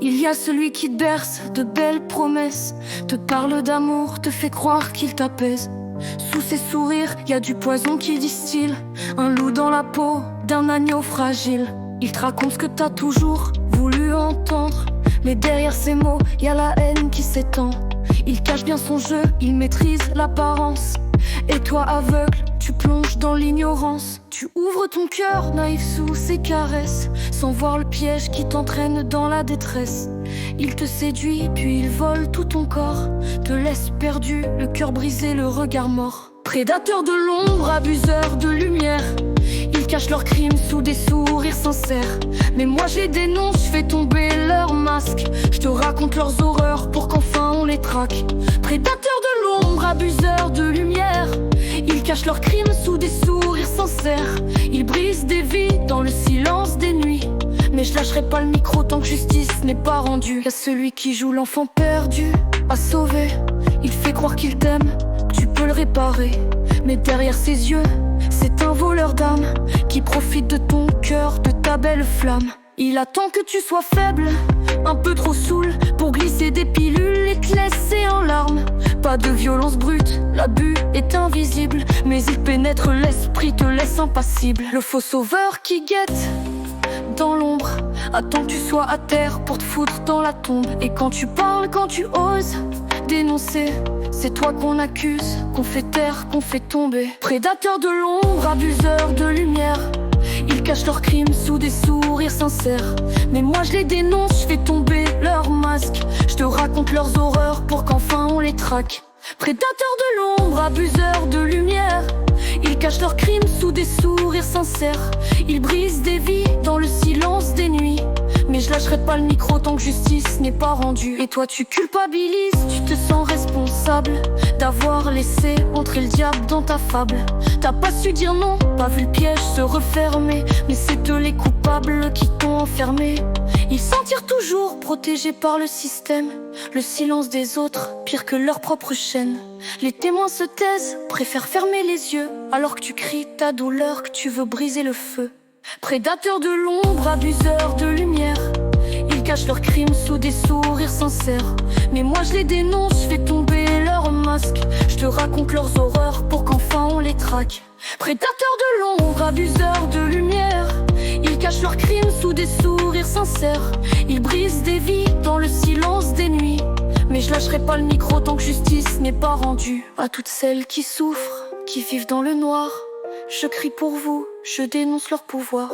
Il y a celui qui te berce de belles promesses, te parle d'amour, te fait croire qu'il t'apaise. Sous ses sourires, y a du poison qui distille, un loup dans la peau d'un agneau fragile. Il te raconte ce que t'as toujours voulu entendre, mais derrière ces mots, y a la haine qui s'étend. Il cache bien son jeu, il maîtrise l'apparence, et toi aveugle, tu plonges dans l'ignorance. Tu ouvres ton cœur naïf sous ses caresses, sans voir le piège qui t'entraîne dans la détresse. Il te séduit, puis il vole tout ton corps, te laisse perdu, le cœur brisé, le regard mort. Prédateurs de l'ombre, abuseurs de lumière, ils cachent leurs crimes sous des sourires sincères. Mais moi je les dénonce, je fais tomber leurs masques, je te raconte leurs horreurs pour qu'enfin on les traque. Prédateurs de l'ombre, abuseurs de lumière, ils cachent leurs crimes sous des sourires sincères. Ils brisent des vies dans le silence des nuits, mais je lâcherai pas le micro tant que justice n'est pas rendue. Y'a celui qui joue l'enfant perdu à sauver, il fait croire qu'il t'aime, que tu peux le réparer, mais derrière ses yeux, c'est un voleur d'âme qui profite de ton cœur, de ta belle flamme. Il attend que tu sois faible, un peu trop saoul, pour glisser des pilules et te laisser en larmes. Pas de violence brute, l'abus est invisible, mais il pénètre l'esprit, te laisse impassible. Le faux sauveur qui guette dans l'ombre attend que tu sois à terre pour te foutre dans la tombe. Et quand tu parles, quand tu oses dénoncer, c'est toi qu'on accuse, qu'on fait taire, qu'on fait tomber. Prédateurs de l'ombre, abuseurs de lumière, ils cachent leurs crimes sous des sourires sincères. Mais moi je les dénonce, je fais tomber leurs masques, je te raconte leurs horreurs pour qu'enfin on les traque. Prédateurs de l'ombre, abuseurs de lumière, ils cachent leurs crimes sous des sourires sincères. Ils brisent des vies dans le silence des nuits, mais je lâcherai pas le micro tant que justice n'est pas rendue. Et toi tu culpabilises, tu te sens responsable d'avoir laissé entrer le diable dans ta fable. T'as pas su dire non, pas vu le piège se refermer, mais c'est eux les coupables qui t'ont enfermé. Ils s'en tirent toujours, protégés par le système. Le silence des autres, pire que leur propre chaîne. Les témoins se taisent, préfèrent fermer les yeux, alors que tu cries ta douleur, que tu veux briser le feu. Prédateurs de l'ombre, abuseurs de lumière, ils cachent leurs crimes sous des sourires sincères. Mais moi je les dénonce, je fais tomber leurs masques, je te raconte leurs horreurs pour qu'enfin on les traque. Prédateurs de l'ombre, abuseurs de lumière, ils cachent leurs crimes sous des sourires sincères. Ils brisent des vies dans le silence des nuits, mais je lâcherai pas le micro tant que justice n'est pas rendue. À toutes celles qui souffrent, qui vivent dans le noir, je crie pour vous, je dénonce leur pouvoir.